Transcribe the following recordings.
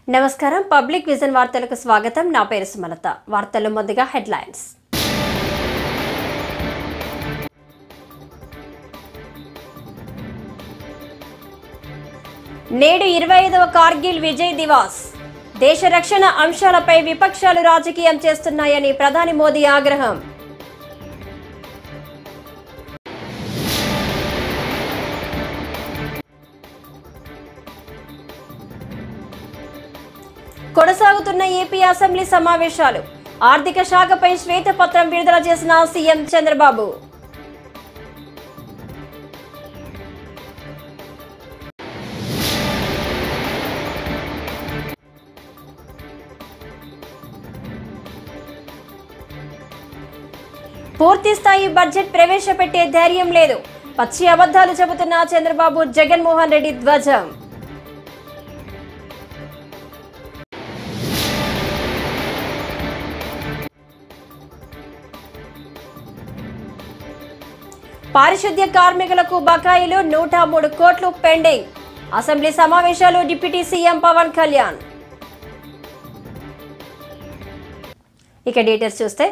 నమస్కారం public vision వార్తలకు స్వాగతం నా పేరు సుమలత వార్తల్లో ముందుగా హెడ్లైన్స్ నేడు 25వ కార్గిల్ విజయ్ దివాస్ దేశ రక్షణ అంశాలపై విపక్షాలు రాజకీయం చేస్తున్నాయని ప్రధాని మోదీ ఆగ్రహం కొనసాగుతున్న ఏపీ అసెంబ్లీ సమావేశాలు ఆర్థిక శాఖపై శ్వేతపత్రం విడుదల చేసిన సీఎం చంద్రబాబు పూర్తి స్థాయి బడ్జెట్ ప్రవేశపెట్టే ధైర్యం లేదు పచ్చి అబద్ధాలు చెబుతున్న చంద్రబాబు జగన్మోహన్ రెడ్డి ధ్వజం పారిశుద్ధ్య కార్మికులకు బకాయిలు 103 కోట్లు పెండింగ్ అసెంబ్లీ సమావేశాలు డిప్యూటీ సీఎం పవన్ కళ్యాణ్ ఇక డీటెయిల్స్ చూస్తే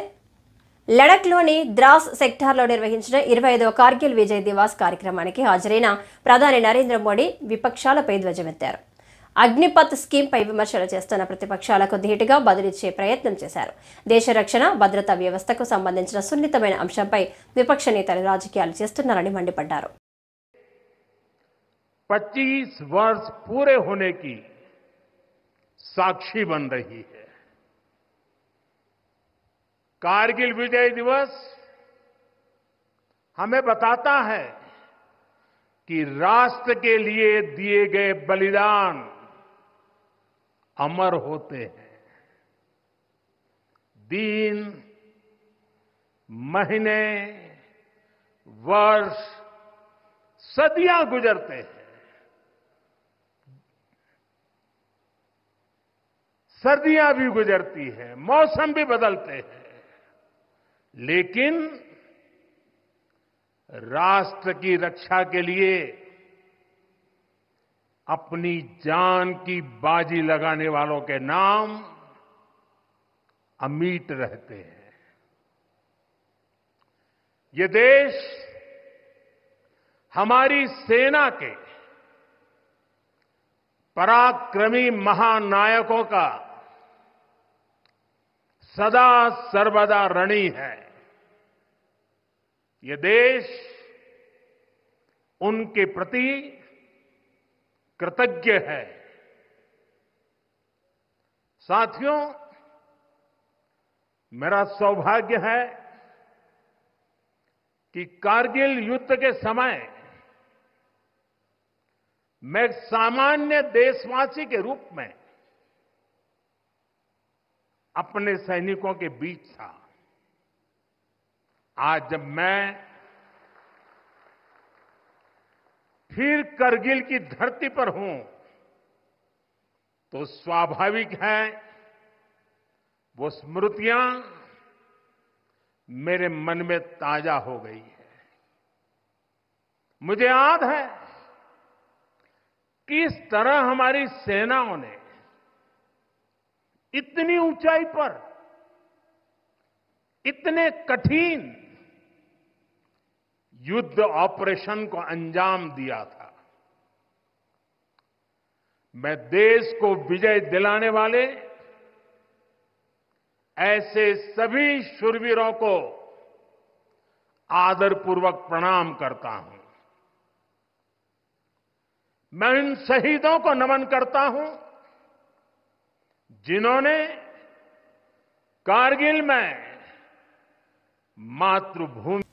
లడఖ్లోని ద్రాస్ సెక్టార్లో నిర్వహించిన 25వ కార్గిల్ విజయ్ దివాస్ కార్యక్రమానికి హాజరైన ప్రధాని నరేంద్ర మోడీ విపక్షాలపై ధ్వజమెత్తారు అగ్నిపథ్ స్కీమ్పై విమర్శలు చేస్తున్న ప్రతిపక్షాలకు ధీటుగా బదులిచ్చే ప్రయత్నం చేశారు దేశ రక్షణ భద్రతా వ్యవస్థకు సంబంధించిన సున్నితమైన అంశంపై విపక్ష నేతలు రాజకీయాలు చేస్తున్నారని మండిపడ్డారు 25 वर्ष पूरे होने की साक्षी बन रही है। कारगिल विजय दिवस हमें बताता है कि राष्ट्र के लिए दिए गए बलिदान अमर होते हैं। दिन महीने वर्ष सदियां गुजरते हैं, सर्दियां भी गुजरती हैं, मौसम भी बदलते हैं, लेकिन राष्ट्र की रक्षा के लिए अपनी जान की बाजी लगाने वालों के नाम अमिट रहते हैं। ये देश हमारी सेना के पराक्रमी महानायकों का सदा सर्वदा ऋणी है। ये देश उनके प्रति कृतज्ञ है। साथियों, मेरा सौभाग्य है कि कारगिल युद्ध के समय मैं एक सामान्य देशवासी के रूप में अपने सैनिकों के बीच था। आज जब मैं फिर करगिल की धरती पर हूं तो स्वाभाविक है वो स्मृतियां मेरे मन में ताजा हो गई है। मुझे याद है किस तरह हमारी सेनाओं ने इतनी ऊंचाई पर इतने कठिन युद्ध ऑपरेशन को अंजाम दिया था। मैं देश को विजय दिलाने वाले ऐसे सभी शूरवीरों को आदरपूर्वक प्रणाम करता हूं। मैं उन शहीदों को नमन करता हूं जिन्होंने कारगिल में मातृभूमि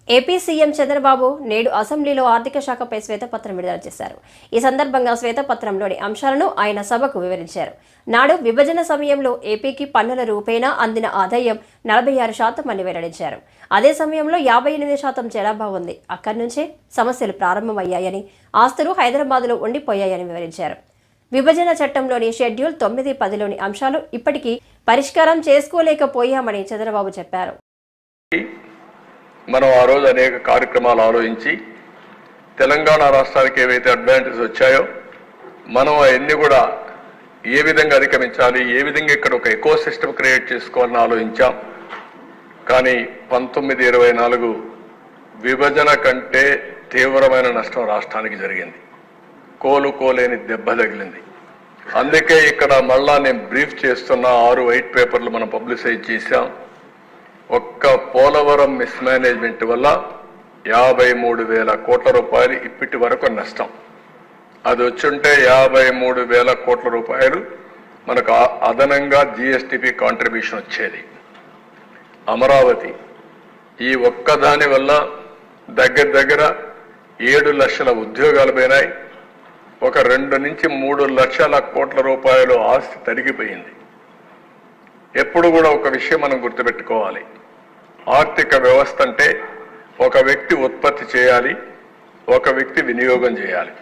ఏపీ సీఎం చంద్రబాబు నేడు అసెంబ్లీలో ఆర్థిక శాఖపై శ్వేతపత్రం విడుదల చేశారు ఈ సందర్భంగా శ్వేతపత్రంలోని అంశాలను ఆయన సభకు వివరించారు నాడు విభజన సమయంలో ఏపీకి పన్నుల రూపేణా అందిన ఆదాయం 46% అని వెల్లడించారు అదే సమయంలో 58% జనాభా ఉంది అక్కడి నుంచే సమస్యలు ప్రారంభమయ్యాయని ఆస్తులు హైదరాబాద్లో ఉండిపోయాయని వివరించారు విభజన చట్టంలోని షెడ్యూల్ 9-10లోని అంశాలు ఇప్పటికీ పరిష్కారం చేసుకోలేకపోయామని చంద్రబాబు చెప్పారు మనం ఆ రోజు అనేక కార్యక్రమాలు ఆలోచించి తెలంగాణ రాష్ట్రానికి ఏవైతే అడ్వాంటేజెస్ వచ్చాయో మనం అవన్నీ కూడా ఏ విధంగా అధిగమించాలి, ఏ విధంగా ఇక్కడ ఒక ఎకో సిస్టమ్ క్రియేట్ చేసుకోవాలని ఆలోచించాం. కానీ 1924 విభజన కంటే తీవ్రమైన నష్టం రాష్ట్రానికి జరిగింది. కోలుకోలేని దెబ్బ తగిలింది. అందుకే ఇక్కడ మళ్ళా నేను బ్రీఫ్ చేస్తున్న 6 వైట్ పేపర్లు మనం పబ్లిసైజ్ చేశాం. ఒక్క పోలవరం మిస్మేనేజ్మెంట్ వల్ల 53,000 కోట్ల రూపాయలు ఇప్పటి వరకు నష్టం. అది వచ్చుంటే 53,000 కోట్ల రూపాయలు మనకు అదనంగా జిఎస్టిపి కాంట్రిబ్యూషన్ వచ్చేది. అమరావతి ఈ ఒక్కదాని వల్ల దగ్గర 7 లక్షల ఉద్యోగాలు పోయినాయి. ఒక 2 నుంచి 3 లక్షల కోట్ల రూపాయలు ఆస్తి తరిగిపోయింది. ఎప్పుడు కూడా ఒక విషయం మనం గుర్తుపెట్టుకోవాలి. ఆర్థిక వ్యవస్థ అంటే ఒక వ్యక్తి ఉత్పత్తి చేయాలి, ఒక వ్యక్తి వినియోగం చేయాలి.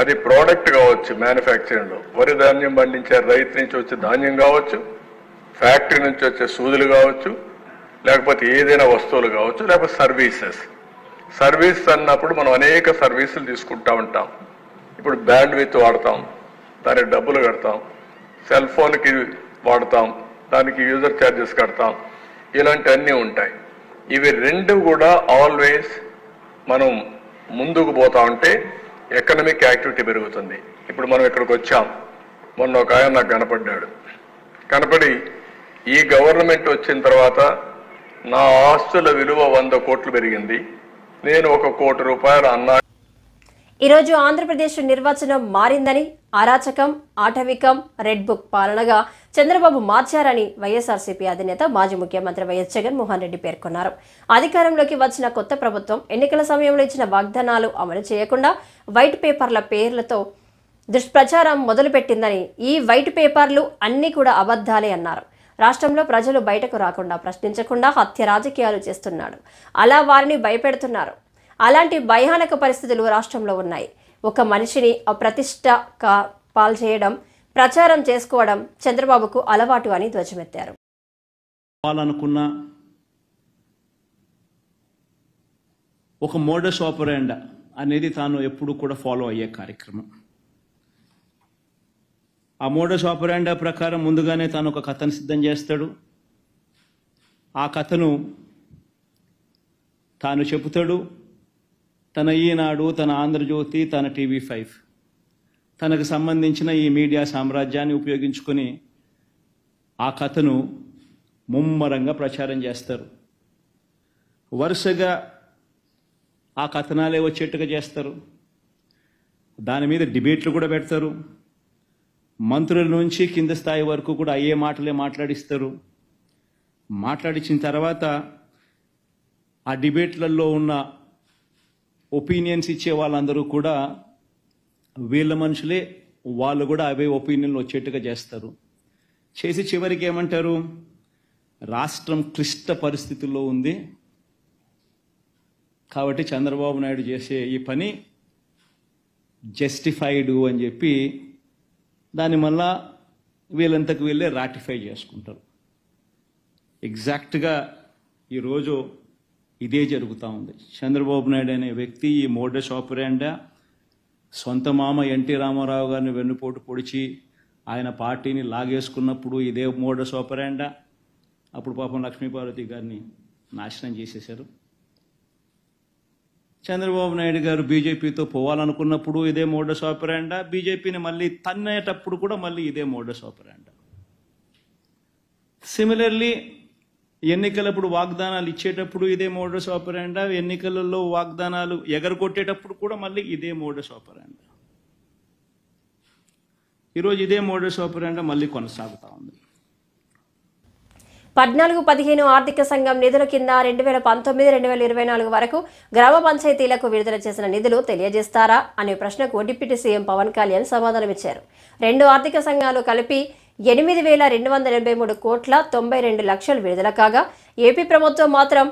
అది ప్రోడక్ట్ కావచ్చు, మ్యానుఫ్యాక్చరింగ్లో వరి ధాన్యం పండించే రైతు నుంచి వచ్చే ధాన్యం కావచ్చు, ఫ్యాక్టరీ నుంచి వచ్చే సూదులు కావచ్చు, లేకపోతే ఏదైనా వస్తువులు కావచ్చు, లేకపోతే సర్వీస్ అన్నప్పుడు మనం అనేక సర్వీసులు తీసుకుంటా ఉంటాం. ఇప్పుడు బ్యాండ్ విత్ వాడతాం, దానికి డబ్బులు కడతాం, సెల్ ఫోన్కి వాడతాం, దానికి యూజర్ ఛార్జెస్ కడతాం, ఇలాంటివన్నీ ఉంటాయి. ఇవి రెండు కూడా ఆల్వేస్ మనం ముందుకు పోతా ఉంటే ఎకనామిక్ యాక్టివిటీ పెరుగుతుంది. ఇప్పుడు మనం ఇక్కడికి వచ్చాం, మొన్న ఒక ఆయన నాకు కనపడి ఈ గవర్నమెంట్ వచ్చిన తర్వాత నా ఆస్తుల విలువ 100 కోట్లు పెరిగింది, నేను 1 కోటి రూపాయలు అన్నా. ఈరోజు ఆంధ్రప్రదేశ్ నిర్వచనం మారిందని, అరాచకం, ఆటవికం, రెడ్ బుక్ పాలనగా చంద్రబాబు మార్చారని వైఎస్ఆర్సీపీ అధినేత మాజీ ముఖ్యమంత్రి వైఎస్ జగన్మోహన్ రెడ్డి పేర్కొన్నారు. అధికారంలోకి వచ్చిన కొత్త ప్రభుత్వం ఎన్నికల సమయంలో ఇచ్చిన వాగ్దానాలు అమలు చేయకుండా వైట్ పేపర్ల పేర్లతో దుష్ప్రచారం మొదలుపెట్టిందని, ఈ వైట్ పేపర్లు అన్నీ కూడా అబద్ధాలే అన్నారు. రాష్ట్రంలో ప్రజలు బయటకు రాకుండా, ప్రశ్నించకుండా హత్య రాజకీయాలు చేస్తున్నాడు. అలా వారిని భయపెడుతున్నారు. అలాంటి భయానక పరిస్థితులు రాష్ట్రంలో ఉన్నాయి. ఒక మనిషిని అప్రతిష్ట పాల్చేయడం, ప్రచారం చేసుకోవడం చంద్రబాబుకు అలవాటు అని ధ్వజమెత్తారు. అనుకున్న ఒక మోడస్ ఆపరెండా అనేది తాను ఎప్పుడు కూడా ఫాలో అయ్యే కార్యక్రమం. ఆ మోడస్ ఆపరెండా ప్రకారం ముందుగానే తాను ఒక కథను సిద్ధం చేస్తాడు. ఆ కథను తాను చెబుతాడు. తన ఈనాడు, తన ఆంధ్రజ్యోతి, తన TV5 తనకు సంబంధించిన ఈ మీడియా సామ్రాజ్యాన్ని ఉపయోగించుకొని ఆ కథను ముమ్మరంగా ప్రచారం చేస్తారు. వరుసగా ఆ కథనాలే వచ్చేట్టుగా చేస్తారు. దాని మీద డిబేట్లు కూడా పెడతారు. మంత్రుల నుంచి కింద స్థాయి వరకు కూడా అయ్యే మాటలే మాట్లాడిస్తారు. మాట్లాడించిన తర్వాత ఆ డిబేట్లలో ఉన్న ఒపీనియన్స్ ఇచ్చే వాళ్ళందరూ కూడా వీళ్ళ మనుషులే, వాళ్ళు కూడా అవే ఒపీనియన్లు వచ్చేట్టుగా చేస్తారు. చేసి చివరికి ఏమంటారు, రాష్ట్రం క్లిష్ట పరిస్థితుల్లో ఉంది కాబట్టి చంద్రబాబు నాయుడు చేసే ఈ పని జస్టిఫైడ్ అని చెప్పి దాన్ని మళ్ళా వీళ్ళంతకు వీళ్ళే రాటిఫై చేసుకుంటారు. ఎగ్జాక్ట్గా ఈరోజు ఇదే జరుగుతూ ఉంది. చంద్రబాబు నాయుడు అనే వ్యక్తి ఈ మోడస్ ఆపరెండా సొంత మామ ఎన్టీ రామారావు గారిని వెన్నుపోటు పొడిచి ఆయన పార్టీని లాగేసుకున్నప్పుడు ఇదే మోడస్ ఆపరెండా. అప్పుడు పాపం లక్ష్మీపార్వతి గారిని నాశనం చేసేశారు. చంద్రబాబు నాయుడు గారు బీజేపీతో పోవాలనుకున్నప్పుడు ఇదే మోడస్ ఆపరెండా. బీజేపీని మళ్ళీ తన్నేటప్పుడు కూడా మళ్ళీ ఇదే మోడస్ ఆపరెండా. సిమిలర్లీ ఎన్నికలప్పుడు వాగ్దానాలు ఇచ్చేటప్పుడు ఇదే మోడస్ ఆపరెండా. ఎన్నికలలో వాగ్దానాలు ఎగరగొట్టేటప్పుడు కూడా మళ్ళీ ఇదే మోడస్ ఆపరెండా. ఈరోజు ఇదే మోడస్ ఆపరెండా మళ్ళీ కొనసాగుతూ ఉంది. 14-15 ఆర్థిక సంఘం నిధుల కింద 2019-2024 వరకు గ్రామ పంచాయతీలకు విడుదల చేసిన నిధులు తెలియజేస్తారా అనే ప్రశ్నకు డిప్యూటీ సీఎం పవన్ కళ్యాణ్ సమాధానమిచ్చారు. 2 ఆర్థిక సంఘాలు కలిపి 8,283 కోట్ల 92 లక్షలు విడుదల కాగా, ఏపీ ప్రభుత్వం మాత్రం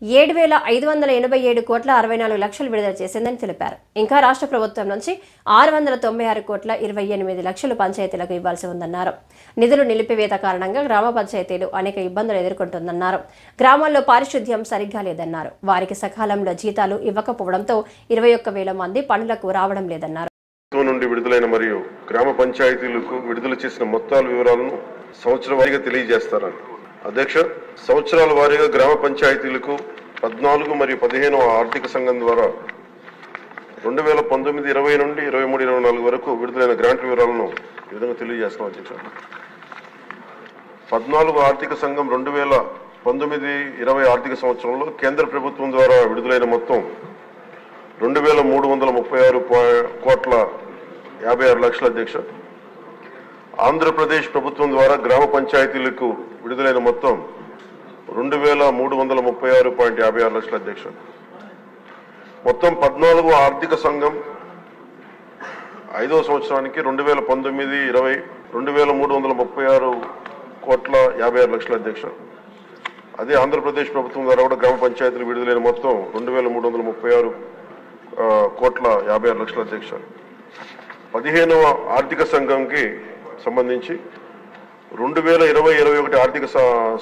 7,587 కోట్ల 64 లక్షలు విడుదల చేసిందని తెలిపారు. ఇంకా రాష్ట్ర ప్రభుత్వం నుంచి 696 కోట్ల 28 లక్షలు పంచాయతీలకు ఇవ్వాల్సి ఉందన్నారు. నిధులు నిలిపివేత కారణంగా గ్రామ పంచాయతీలు అనేక ఇబ్బందులు ఎదుర్కొంటుందన్నారు. గ్రామాల్లో పారిశుద్ధ్యం సరిగ్గా లేదన్నారు. వారికి సకాలంలో జీతాలు ఇవ్వకపోవడంతో 21,000 మంది పనులకు రావడం లేదన్నారు. నుండి విడుదలైన మరియు గ్రామ పంచాయతీలకు విడుదల చేసిన మొత్తాల వివరాలను సంవత్సర వారీగా తెలియజేస్తారని. అధ్యక్ష, సంవత్సరాల వారీగా గ్రామ పంచాయతీలకు 14 మరియు 15వ ఆర్థిక సంఘం ద్వారా 2019-20 నుండి 23-24 వరకు విడుదలైన గ్రాంట్ల వివరాలను ఈ విధంగా తెలియజేస్తున్నాం. అధ్యక్ష, 14వ ఆర్థిక సంఘం 2019-20 ఆర్థిక సంవత్సరంలో కేంద్ర ప్రభుత్వం ద్వారా విడుదలైన మొత్తం 2,336,56 అధ్యక్ష. ఆంధ్రప్రదేశ్ ప్రభుత్వం ద్వారా గ్రామ పంచాయతీలకు విడుదలైన మొత్తం 2,336,56 అధ్యక్ష. మొత్తం 14వ ఆర్థిక సంఘం 5వ సంవత్సరానికి 2019-20 2,336,56 అధ్యక్ష. అదే ఆంధ్రప్రదేశ్ ప్రభుత్వం ద్వారా కూడా గ్రామ పంచాయతీలు విడుదలైన మొత్తం 2,336,56 అధ్యక్ష. 15వ ఆర్థిక సంఘంకి సంబంధించి 2020-21 ఆర్థిక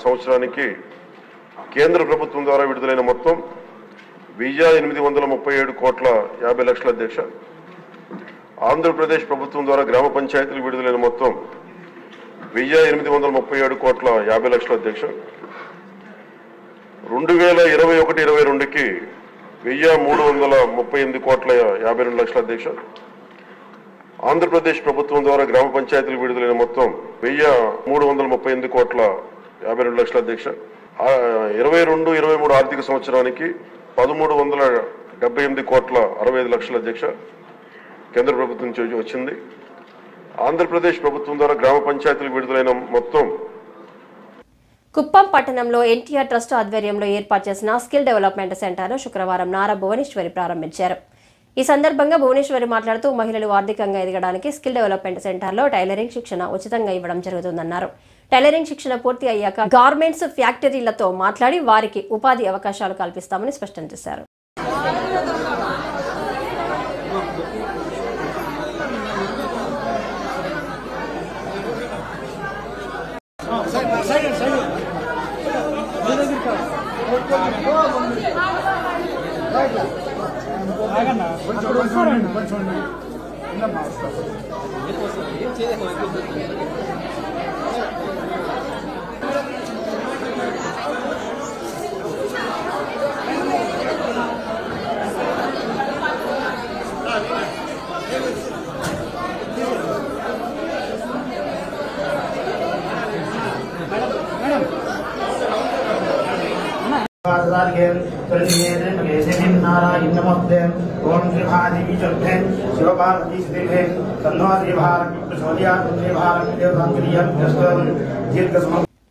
సంవత్సరానికి కేంద్ర ప్రభుత్వం ద్వారా విడుదలైన మొత్తం 1,837,50,00,000 అధ్యక్ష. ఆంధ్రప్రదేశ్ ప్రభుత్వం ద్వారా గ్రామ పంచాయతీలు విడుదలైన మొత్తం 1,837,50,00,000 అధ్యక్ష. 2021-22కి 1,338,52,00,000 అధ్యక్ష. ఆంధ్రప్రదేశ్ ప్రభుత్వం ద్వారా గ్రామ పంచాయతీలు విడుదలైన మొత్తం 1,338,52,00,000 అధ్యక్ష. 22-23 ఆర్థిక సంవత్సరానికి 1,378,65,00,000 అధ్యక్ష కేంద్ర ప్రభుత్వం నుంచి వచ్చింది. ఆంధ్రప్రదేశ్ ప్రభుత్వం ద్వారా గ్రామ పంచాయతీలు విడుదలైన మొత్తం. కుప్పం పట్టణంలో ఎన్టీఆర్ ట్రస్ట్ ఆధ్వర్యంలో ఏర్పాటు చేసిన స్కిల్ డెవలప్మెంట్ సెంటర్ను శుక్రవారం నారా భువనేశ్వరి ప్రారంభించారు. ఈ సందర్భంగా భువనేశ్వరి మాట్లాడుతూ మహిళలు ఆర్థికంగా ఎదగడానికి స్కిల్ డెవలప్మెంట్ సెంటర్లో టైలరింగ్ శిక్షణ ఉచితంగా ఇవ్వడం జరుగుతుందన్నారు. టైలరింగ్ శిక్షణ పూర్తి అయ్యాక గార్మెంట్స్ ఫ్యాక్టరీలతో మాట్లాడి వారికి ఉపాధి అవకాశాలు కల్పిస్తామని స్పష్టం చేశారు.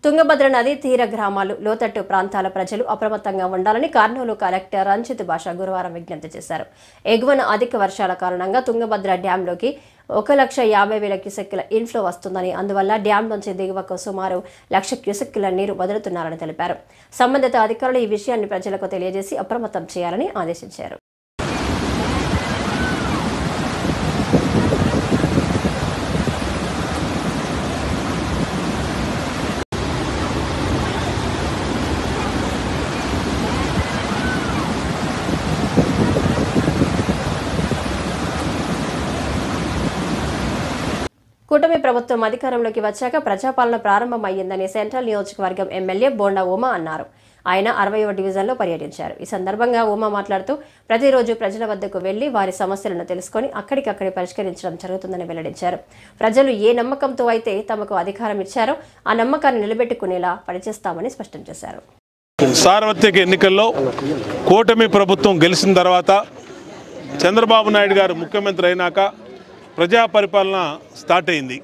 తుంగభద్ర నది తీర గ్రామాలు, లోతట్టు ప్రాంతాల ప్రజలు అప్రమత్తంగా ఉండాలని కర్నూలు కలెక్టర్ రంజిత్ భాష గురువారం విజ్ఞప్తి చేశారు. ఎగువన అధిక వర్షాల కారణంగా తుంగభద్ర డ్యాంలోకి 1,50,000 క్యూసెక్కుల ఇన్ఫ్లో వస్తుందని, అందువల్ల డ్యాం నుంచి దిగువకు సుమారు 1,00,000 క్యూసెక్కుల నీరు వదులుతున్నారని తెలిపారు. సంబంధిత అధికారులు ఈ విషయాన్ని ప్రజలకు తెలియజేసి అప్రమత్తం చేయాలని ఆదేశించారు. కూటమి ప్రభుత్వం అధికారంలోకి వచ్చాక ప్రజాపాలన ప్రారంభమయ్యిందని సెంట్రల్ నియోజకవర్గం ఎమ్మెల్యే బోండా ఉమా అన్నారు. ఆయన 60వ డివిజన్లో పర్యటించారు. ఈ సందర్భంగా ఉమా మాట్లాడుతూ ప్రతిరోజు ప్రజల వద్దకు వెళ్లి వారి సమస్యలను తెలుసుకుని అక్కడికక్కడే పరిష్కరించడం జరుగుతుందని వెల్లడించారు. ప్రజలు ఏ నమ్మకంతో అయితే తమకు అధికారం ఇచ్చారో ఆ నమ్మకాన్ని నిలబెట్టుకునేలా పనిచేస్తామని స్పష్టం చేశారు. సార్వత్రిక ఎన్నికల్లో కూటమి ప్రభుత్వం గెలిచిన తర్వాత చంద్రబాబు నాయుడు గారు ముఖ్యమంత్రి అయినాక ప్రజా పరిపాలన స్టార్ట్ అయింది.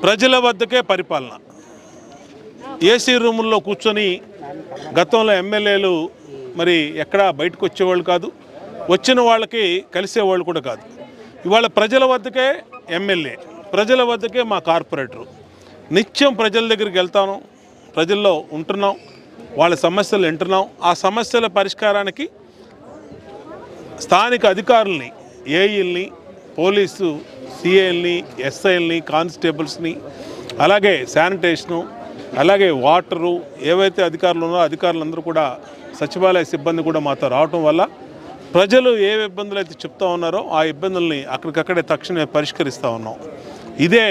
ప్రజల వద్దకే పరిపాలన. ఏసీ రూముల్లో కూర్చొని గతంలో ఎమ్మెల్యేలు మరి ఎక్కడా బయటకు వచ్చేవాళ్ళు కాదు, వచ్చిన వాళ్ళకి కలిసేవాళ్ళు కూడా కాదు. ఇవాళ ప్రజల వద్దకే ఎమ్మెల్యే, ప్రజల వద్దకే మా కార్పొరేటరు. నిత్యం ప్రజల దగ్గరికి వెళ్తాను, ప్రజల్లో ఉంటున్నాం, వాళ్ళ సమస్యలు వింటున్నాం. ఆ సమస్యల పరిష్కారానికి స్థానిక అధికారుల్ని, ఏఈల్ని, పోలీసు సిఐల్ని, ఎస్ఐల్ని, కానిస్టేబుల్స్ని, అలాగే శానిటేషను, అలాగే వాటరు, ఏవైతే అధికారులు ఉన్నారో అధికారులందరూ కూడా, సచివాలయ సిబ్బంది కూడా మాతో రావటం వల్ల ప్రజలు ఏ ఇబ్బందులు అయితే చెప్తా ఉన్నారో ఆ ఇబ్బందుల్ని అక్కడికక్కడే తక్షణమే పరిష్కరిస్తూ ఉన్నాం. ఇదే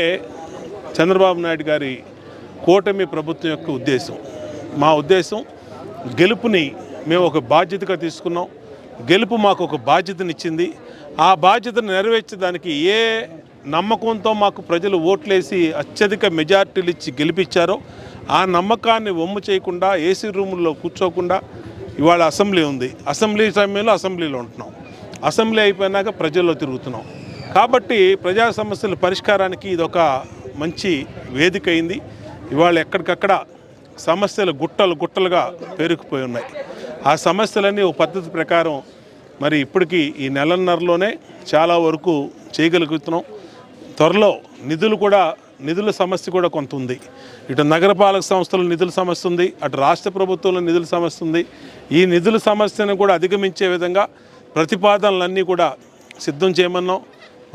చంద్రబాబు నాయుడు గారి కూటమి ప్రభుత్వం యొక్క ఉద్దేశం. మా ఉద్దేశం గెలుపుని మేము ఒక బాధ్యతగా తీసుకున్నాం. గెలుపు మాకు ఒక బాధ్యతనిచ్చింది. ఆ బాధ్యతను నెరవేర్చడానికి ఏ నమ్మకంతో మాకు ప్రజలు ఓట్లేసి అత్యధిక మెజార్టీలు ఇచ్చి గెలిపించారో ఆ నమ్మకాన్ని వమ్ము చేయకుండా ఏసీ రూముల్లో కూర్చోకుండా ఇవాళ అసెంబ్లీ ఉంది. అసెంబ్లీ సమయంలో అసెంబ్లీలో ఉంటున్నాం. అసెంబ్లీ అయిపోయినాక ప్రజల్లో తిరుగుతున్నాం. కాబట్టి ప్రజా సమస్యల పరిష్కారానికి ఇదొక మంచి వేదిక అయింది. ఇవాళ ఎక్కడికక్కడ సమస్యలు గుట్టలుగా పేరుకుపోయి ఉన్నాయి. ఆ సమస్యలన్నీ ఒక పద్ధతి ప్రకారం మరి ఇప్పటికీ ఈ నెలన్నరలోనే చాలా వరకు చేయగలుగుతున్నాం. త్వరలో నిధుల సమస్య కూడా కొంత ఉంది. ఇటు నగరపాలక సంస్థల నిధుల సమస్య ఉంది, అటు రాష్ట్ర ప్రభుత్వంలో నిధుల సమస్య ఉంది. ఈ నిధుల సమస్యను కూడా అధిగమించే విధంగా ప్రతిపాదనలన్నీ కూడా సిద్ధం చేయమన్నాం.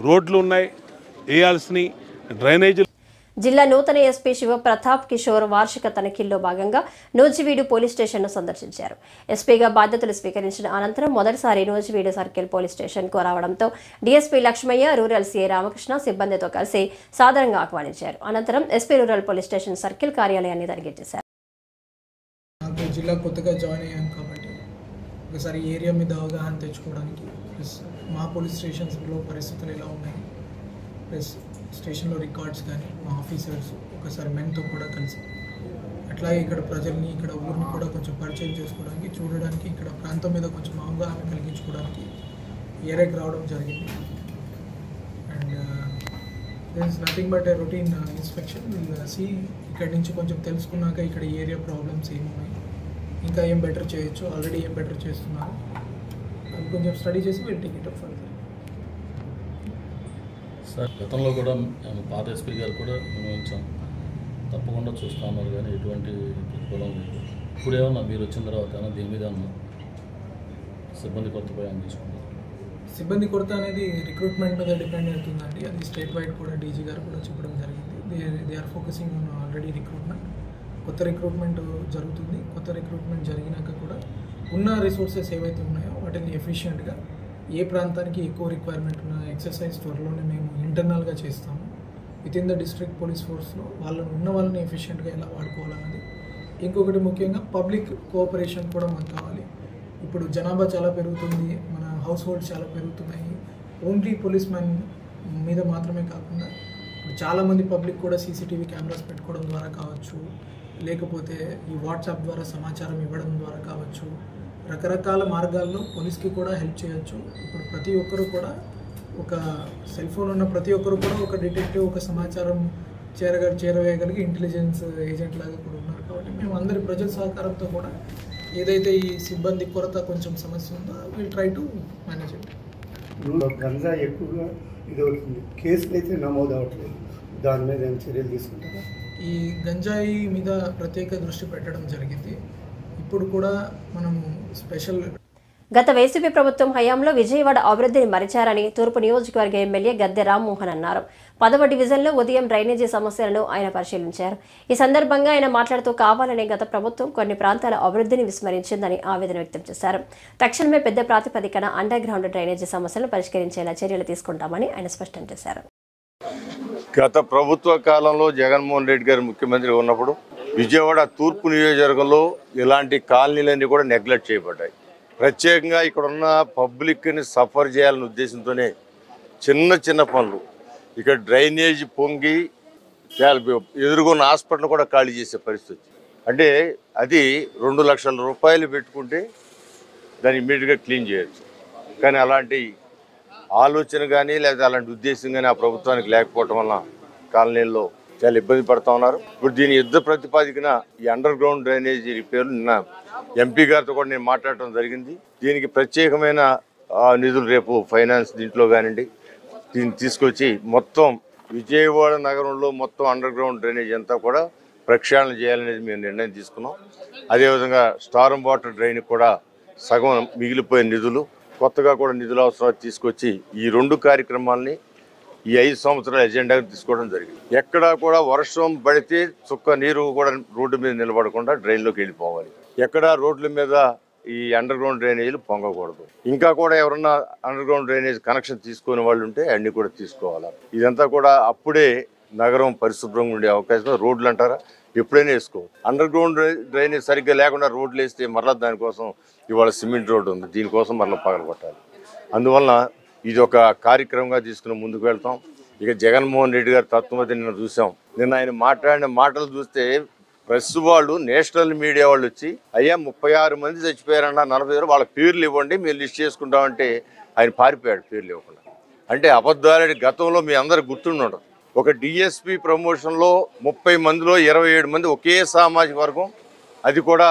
రోడ్లు ఉన్నాయి, వేయాల్సినవి డ్రైనేజీలు. జిల్లా నూతన ఎస్పీ శివప్రతాప్ కిషోర్ వార్షిక తనిఖీల్లో భాగంగా నూజివీడు పోలీస్ స్టేషన్ను సందర్శించారు. ఎస్పీగా బాధ్యతలు స్వీకరించిన అనంతరం మొదటిసారి నూజివీడు సర్కిల్ పోలీస్ స్టేషన్కు రావడంతో DSP Lakshmaiah, rural CI Ramakrishna సిబ్బందితో కలిసి సాదరంగా ఆహ్వానించారు. అనంతరం SP rural police station circle కార్యాలయాన్ని తనిఖీ జిల్లా కొత్తగా జాయిన్ అయ్యాం కాబట్టి ఒకసారి ఏరియా మీద అవగాహన తెచ్చుకోవడానికి, ప్లస్ మా పోలీస్ స్టేషన్స్లో పరిస్థితులు ఎలా ఉన్నాయి, ప్లస్ స్టేషన్లో రికార్డ్స్ కానీ మా ఆఫీసర్స్ ఒకసారి మెన్తో కూడా కలిసి, అట్లాగే ఇక్కడ ప్రజల్ని, ఇక్కడ ఊరిని కూడా కొంచెం పరిచయం చేసుకోవడానికి, చూడడానికి, ఇక్కడ ప్రాంతం మీద కొంచెం అవగాహన కలిగించుకోవడానికి ఏరియాకి రావడం జరిగింది. And this is nothing but a routine inspection. See ఇక్కడ నుంచి కొంచెం తెలుసుకున్నాక ఇక్కడ ఏరియా ప్రాబ్లమ్స్ ఏమున్నాయి, ఇంకా ఏం బెటర్ చేయొచ్చు, ఆల్రెడీ ఏం బెటర్ చేస్తున్నారు, అది కొంచెం స్టడీ చేసి will take it up further. Sir గతంలో కూడా పాత ఎస్పీ గారు కూడా వినియోగించాం, తప్పకుండా చూస్తూ ఉన్నారు కానీ ఎటువంటి ప్రతిఫలం లేదు. ఇప్పుడు ఏమన్నా మీరు వచ్చిన తర్వాత దీని మీద సిబ్బంది కొరతపై తీసుకుంటారు. సిబ్బంది కొరత అనేది రిక్రూట్మెంట్ మీద డిపెండ్ అవుతుందండి. అది స్టేట్ వైడ్ కూడా డీజీ గారు కూడా చెప్పడం జరిగింది. They are focusing on already recruitment. కొత్త రిక్రూట్మెంట్ జరుగుతుంది. కొత్త రిక్రూట్మెంట్ జరిగినాక కూడా ఉన్న రిసోర్సెస్ ఏవైతే ఉన్నాయో వాటిని ఎఫిషియెంట్గా ఏ ప్రాంతానికి ఎక్కువ రిక్వైర్మెంట్ ఉన్న ఎక్సర్సైజ్ త్వరలోనే మేము ఇంటర్నల్గా చేస్తాము. Within the district police ఫోర్స్లో వాళ్ళని ఎఫిషియెంట్గా ఎలా వాడుకోవాలన్నది. ఇంకొకటి ముఖ్యంగా పబ్లిక్ కోఆపరేషన్ కూడా మనకు కావాలి. ఇప్పుడు జనాభా చాలా పెరుగుతుంది, మన హౌస్ హోల్డ్స్ చాలా పెరుగుతున్నాయి. ఓన్లీ పోలీస్ మ్యాన్ మీద మాత్రమే కాకుండా ఇప్పుడు చాలామంది పబ్లిక్ కూడా సీసీటీవీ కెమెరాస్ పెట్టుకోవడం ద్వారా కావచ్చు, లేకపోతే ఈ వాట్సాప్ ద్వారా సమాచారం ఇవ్వడం ద్వారా కావచ్చు, రకరకాల మార్గాల్లో పోలీస్కి కూడా హెల్ప్ చేయొచ్చు. ఇప్పుడు ప్రతి ఒక్కరు కూడా ఒక సెల్ ఫోన్ ఉన్న ప్రతి ఒక్కరు కూడా ఒక డిటెక్టివ్, ఒక సమాచారం చేరవేయగలిగి ఇంటెలిజెన్స్ ఏజెంట్ లాగా కూడా ఉన్నారు. కాబట్టి మేము అందరి ప్రజల సహకారంతో కూడా ఏదైతే ఈ సిబ్బంది కొరత కొంచెం సమస్య ఉందో will try to manage it. Ganja ఎక్కువగా ఇది అవుతుంది, కేసులు అయితే నమోదు అవ్వట్లేదు, దాని మీద ఏం చర్యలు తీసుకుంటారా? ఈ గంజాయి మీద ప్రత్యేక దృష్టి పెట్టడం జరిగింది. ఇప్పుడు కూడా మనము స్పెషల్ గత వైసీపీ ప్రభుత్వం హయాంలో విజయవాడ అభివృద్ధిని మరిచారని తూర్పు నియోజకవర్గ ఎమ్మెల్యే గద్దె రామ్మోహన్ అన్నారు. 10వ డివిజన్లో ఉదయం డ్రైనేజీ సమస్యలను ఆయన పరిశీలించారు. ఈ సందర్భంగా ఆయన మాట్లాడుతూ కావాలనే గత ప్రభుత్వం కొన్ని ప్రాంతాల అభివృద్ధిని విస్మరించిందని ఆవేదన వ్యక్తం చేశారు. తక్షణమే పెద్ద ప్రాతిపదికన అండర్ గ్రౌండ్ డ్రైనేజీ సమస్యలను పరిష్కరించేలా చర్యలు తీసుకుంటామని ఆయన స్పష్టం చేశారు. గత ప్రభుత్వ కాలంలో జగన్మోహన్ రెడ్డి గారు ముఖ్యమంత్రి ఉన్నప్పుడు విజయవాడ తూర్పు నియోజకవర్గంలో ఇలాంటి కాలనీలన్నీ కూడా నెగ్లెక్ట్ చేయబడ్డాయి. ప్రత్యేకంగా ఇక్కడ ఉన్న పబ్లిక్ని సఫర్ చేయాలనే ఉద్దేశంతోనే చిన్న పనులు, ఇక్కడ డ్రైనేజ్ పొంగి ఎదురుగున్న హాస్పిటల్ కూడా ఖాళీ చేసే పరిస్థితి. అంటే అది 2 లక్షల రూపాయలు పెట్టుకుంటే దాన్ని ఇమ్మీడియట్గా క్లీన్ చేయొచ్చు. కానీ అలాంటి ఆలోచన కానీ లేదా అలాంటి ఉద్దేశం కానీ ఆ ప్రభుత్వానికి లేకపోవటం వల్ల కాలనీల్లో చాలా ఇబ్బంది పడుతూ ఉన్నారు. ఇప్పుడు దీని యుద్ధ ప్రతిపాదికన ఈ అండర్ గ్రౌండ్ డ్రైనేజీ రిపేర్లు నిన్న ఎంపీ గారితో కూడా నేను మాట్లాడటం జరిగింది. దీనికి ప్రత్యేకమైన నిధులు రేపు ఫైనాన్స్ దీంట్లో కానివ్వండి దీన్ని తీసుకొచ్చి మొత్తం విజయవాడ నగరంలో మొత్తం అండర్ గ్రౌండ్ డ్రైనేజ్ అంతా కూడా ప్రక్షాళన చేయాలనేది మేము నిర్ణయం తీసుకున్నాం. అదేవిధంగా స్టారం వాటర్ డ్రైన్ కూడా సగం మిగిలిపోయిన నిధులు, కొత్తగా కూడా నిధుల అవసరాలు తీసుకొచ్చి ఈ 2 కార్యక్రమాలని ఈ 5 సంవత్సరాల ఎజెండాగా తీసుకోవడం జరిగింది. ఎక్కడా కూడా వర్షం పడితే చుక్క నీరు కూడా రోడ్డు మీద నిలబడకుండా డ్రైన్లోకి వెళ్ళిపోవాలి. ఎక్కడా రోడ్ల మీద ఈ అండర్ గ్రౌండ్ డ్రైనేజీలు పొంగకూడదు. ఇంకా కూడా ఎవరన్నా అండర్ గ్రౌండ్ డ్రైనేజ్ కనెక్షన్ తీసుకునే వాళ్ళు ఉంటే అన్ని కూడా తీసుకోవాలి. ఇదంతా కూడా అప్పుడే నగరం పరిశుభ్రంగా ఉండే అవకాశం. రోడ్లు అంటారా ఎప్పుడైనా వేసుకోవచ్చు. అండర్ గ్రౌండ్ డ్రైనేజ్ సరిగ్గా లేకుండా రోడ్లు వేస్తే మరలా దానికోసం ఇవాళ సిమెంట్ రోడ్డు ఉంది, దీనికోసం మరలా పగలగొట్టాలి. అందువలన ఇది ఒక కార్యక్రమంగా తీసుకుని ముందుకు వెళ్తాం. ఇక జగన్మోహన్ రెడ్డి గారి తత్వమతి నిన్న చూసాం. నిన్న ఆయన మాట్లాడిన మాటలు చూస్తే ప్రెస్ వాళ్ళు, నేషనల్ మీడియా వాళ్ళు వచ్చి అయ్యా 36 మంది చచ్చిపోయారన్న, 40 వాళ్ళ పేర్లు ఇవ్వండి మేము లిస్ట్ చేసుకుంటామంటే ఆయన పారిపోయాడు పేర్లు ఇవ్వకుండా. అంటే అబద్ధాలని గతంలో మీ అందరు గుర్తుండదు. ఒక డిఎస్పీ ప్రమోషన్లో 30 మందిలో 27 మంది ఒకే సామాజిక వర్గం, అది కూడా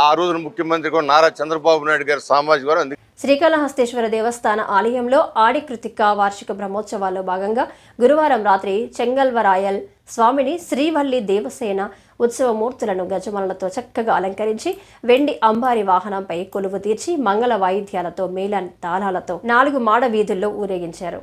ఆ రోజున ముఖ్యమంత్రి కూడా నారా చంద్రబాబు నాయుడు గారి సామాజిక వర్గం. శ్రీకాళహస్తీశ్వర దేవస్థాన ఆలయంలో ఆడి కృతిక వార్షిక బ్రహ్మోత్సవాల్లో భాగంగా గురువారం రాత్రి చెంగల్వరాయల్ స్వామిని శ్రీవల్లి దేవసేన ఉత్సవమూర్తులను గజమాలతో చక్కగా అలంకరించి వెండి అంబారి వాహనంపై కొలువు తీర్చి మంగళ వాయిద్యాలతో మేళ తాళాలతో 4 మాడ వీధుల్లో ఊరేగించారు.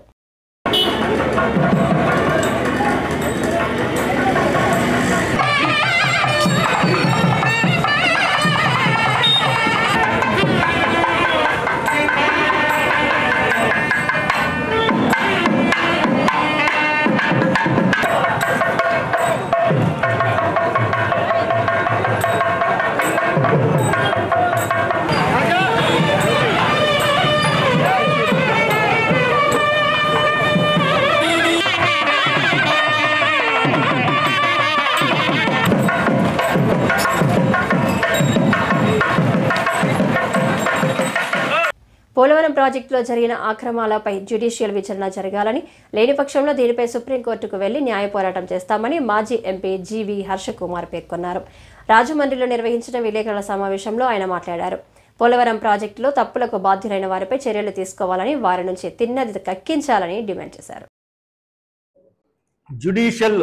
పోలవరం ప్రాజెక్టులో జరిగిన అక్రమాలపై జ్యుడిషియల్ విచారణ జరగాలని, లేని పక్షంలో దీనిపై సుప్రీంకోర్టుకు వెళ్లి న్యాయ పోరాటం చేస్తామని మాజీ ఎంపీ జీవీ హర్షకుమార్ పేర్కొన్నారు. రాజమండ్రిలో నిర్వహించిన విలేకరుల సమావేశంలో ఆయన మాట్లాడారు. పోలవరం ప్రాజెక్టులో తప్పులకు బాధ్యులైన వారిపై చర్యలు తీసుకోవాలని, వారి నుంచి తిన్నది కక్కించాలని డిమాండ్ చేశారు. జ్యుడిషియల్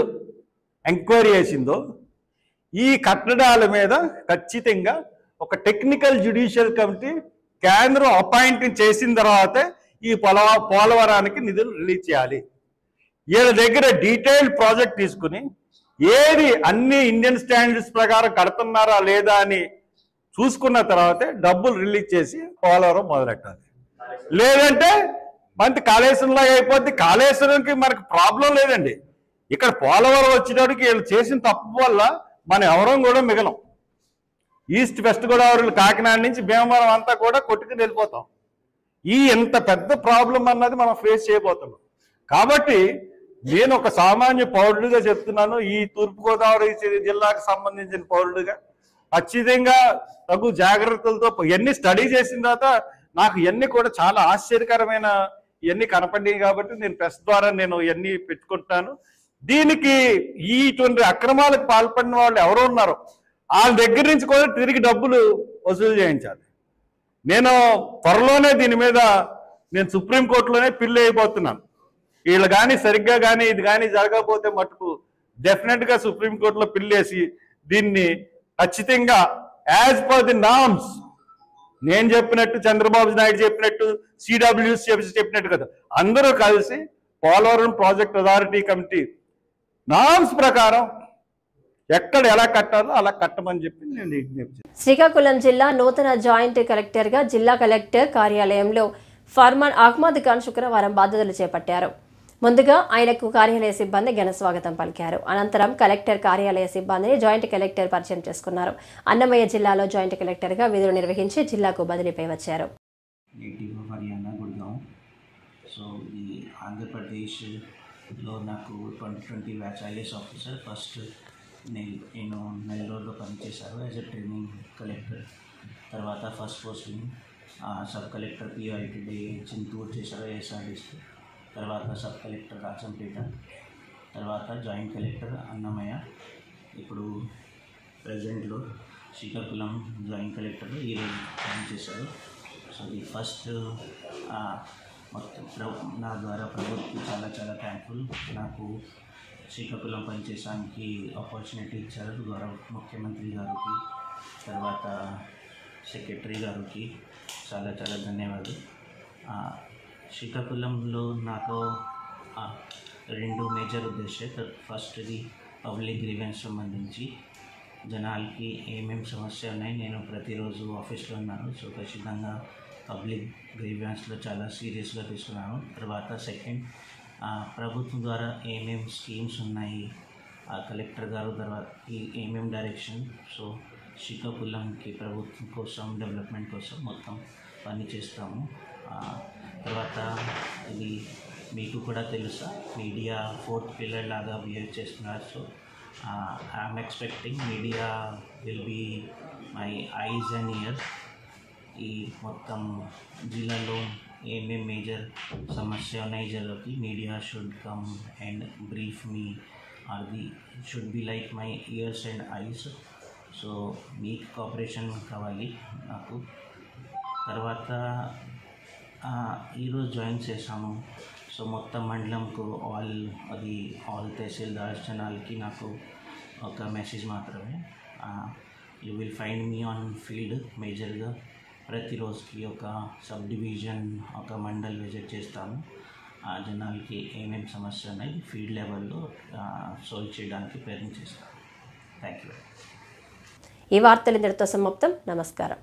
ఎంక్వైరీ చేసిందో ఈ కట్టడాల మీద ఖచ్చితంగా ఒక టెక్నికల్ జ్యుడిషియల్ కమిటీ కేంద్రం అపాయింట్ చేసిన తర్వాతే ఈ పోలవరానికి నిధులు రిలీజ్ చేయాలి. వీళ్ళ దగ్గర డీటెయిల్డ్ ప్రాజెక్ట్ తీసుకుని ఏది అన్ని ఇండియన్ స్టాండర్డ్స్ ప్రకారం కడుతున్నారా లేదా అని చూసుకున్న తర్వాతే డబ్బులు రిలీజ్ చేసి పోలవరం మొదలెట్టాలి. లేదంటే మనకి కాళేశ్వరంలాగా అయిపోద్ది. కాళేశ్వరంకి మనకు ప్రాబ్లం లేదండి. ఇక్కడ పోలవరం వచ్చేటప్పటికి వీళ్ళు చేసిన తప్పు వల్ల మనం ఎవరం కూడా మిగలం. ఈస్ట్ వెస్ట్ గోదావరి, కాకినాడ నుంచి భీమవరం అంతా కూడా కొట్టుకుని వెళ్ళిపోతాం. ఎంత పెద్ద ప్రాబ్లం అన్నది మనం ఫేస్ చేయబోతున్నాం. కాబట్టి నేను ఒక సామాన్య పౌరుడిగా చెప్తున్నాను, ఈ తూర్పుగోదావరి జిల్లాకు సంబంధించిన పౌరుడిగా ఖచ్చితంగా తగు జాగ్రత్తలతో ఇవన్నీ స్టడీ చేసిన తర్వాత నాకు ఇవన్నీ కూడా చాలా ఆశ్చర్యకరమైన ఇవన్నీ కనపడ్డాయి. కాబట్టి నేను ప్రెస్ ద్వారా నేను ఇవన్నీ పెట్టుకుంటాను. దీనికి ఇటువంటి అక్రమాలకు పాల్పడిన వాళ్ళు ఎవరు ఉన్నారో వాళ్ళ దగ్గర నుంచి కూడా తిరిగి డబ్బులు వసూలు చేయించాలి. నేను త్వరలోనే దీని మీద నేను సుప్రీంకోర్టులోనే పిల్లి అయిపోతున్నాను. వీళ్ళు కానీ సరిగ్గా కానీ ఇది కానీ జరగకపోతే మటుకు డెఫినెట్గా సుప్రీంకోర్టులో పిల్లేసి దీన్ని ఖచ్చితంగా యాజ్ పర్ ది నామ్స్, నేను చెప్పినట్టు, చంద్రబాబు నాయుడు చెప్పినట్టు, సిడబ్ల్యూసి చెప్పినట్టు కదా, అందరూ కలిసి Polavaram project authority committee norms ప్రకారం ఎక్కడ ఎలా కట్టాలో అలా కట్టమని చెప్పి నేను విజ్ఞప్తి. శ్రీకాకుళం జిల్లా నూతన జాయింట్ కలెక్టర్గా జిల్లా కలెక్టర్ కార్యాలయంలో ఫర్మాన్ అహ్మద్ ఖాన్ శుక్రవారం బాధ్యతలు చేపట్టారు. ముందుగా ఆయనకు కార్యాలయ సిబ్బంది ఘన స్వాగతం పలికారు. అనంతరం కలెక్టర్ కార్యాలయ సిబ్బందిని జాయింట్ కలెక్టర్ పరిచయం చేసుకున్నారు. అన్నమయ్య జిల్లాలో జాయింట్ కలెక్టర్గా విధులు నిర్వహించి జిల్లాకు బదిలీపై వచ్చారు. ఆంధ్రప్రదేశ్లో నాకు 2020 బ్యాచ్ ఐఏఎస్ ఆఫీసర్ ఫస్ట్ నేను నెల్లూరులో పనిచేశాను యాజ్ ఎ ట్రైనింగ్ కలెక్టర్. తర్వాత first posting sub collector PITD Chintoor చేశారు ఏఎస్ఆర్డీసీ. తర్వాత సబ్ కలెక్టర్ రాజంపేట, తర్వాత జాయింట్ కలెక్టర్ అన్నమయ్య. ఇప్పుడు ప్రజెంట్లో శ్రీకాకుళం జాయింట్ కలెక్టర్లో ఈరోజు పనిచేశారు. సో ఇది ఫస్ట్ మొత్తం నా ద్వారా ప్రభుత్వం చాలా చాలా థ్యాంక్ఫుల్. నాకు శ్రీకాకుళం పనిచేయడానికి ఆపర్చునిటీ ఇచ్చారు గౌరవ ముఖ్యమంత్రి గారికి, తర్వాత సెక్రటరీ గారికి చాలా చాలా ధన్యవాదాలు. శ్రీకాకుళంలో నాకు 2 మేజర్ ఉద్దేశాలు. ఫస్ట్ది పబ్లిక్ గ్రీవెన్స్ సంబంధించి జనాలకి ఏమేమి సమస్య ఉన్నాయి. నేను ప్రతిరోజు ఆఫీస్లో ఉన్నాను. సో ఖచ్చితంగా పబ్లిక్ గ్రీవెన్స్లో చాలా సీరియస్గా తీసుకున్నాను. తర్వాత సెకండ్, ప్రభుత్వం ద్వారా ఏమేమి స్కీమ్స్ ఉన్నాయి, కలెక్టర్ గారు తర్వాత ఏమేమి డైరెక్షన్, సో శ్రీకాకుళంకి ప్రభుత్వం కోసం డెవలప్మెంట్ కోసం మొత్తం పని చేస్తాము. తర్వాత ఇది మీకు కూడా తెలుసా, మీడియా ఫోర్త్ పిల్లర్ లాగా బిహేవ్ చేస్తున్నారు. So I'm expecting media will be my eyes and ears. ఈ మొత్తం జిల్లాలో ఏమేమి మేజర్ సమస్య ఉన్నాయి జరుగుతాయి, media should come and brief me are the should be like my ears and eyes. So మీకు కోఆపరేషన్ కావాలి నాకు. తర్వాత ఈరోజు జాయిన్ చేశాము. సో మొత్తం మండలంకు ఆల్ తహసీల్దార్ జనాలకి నాకు ఒక మెసేజ్ మాత్రమే, you will find me on field. మేజర్గా ప్రతిరోజుకి ఒక సబ్ డివిజన్, ఒక మండల్ విజిట్ చేస్తాను. జనాలకి ఏమేమి సమస్య ఉన్నాయి ఫీల్డ్ లెవెల్లో సాల్వ్ చేయడానికి ప్రయత్నం చేస్తాను. Thank you. ఈ వార్తలు ఇంతటితో సమాప్తం. నమస్కారం.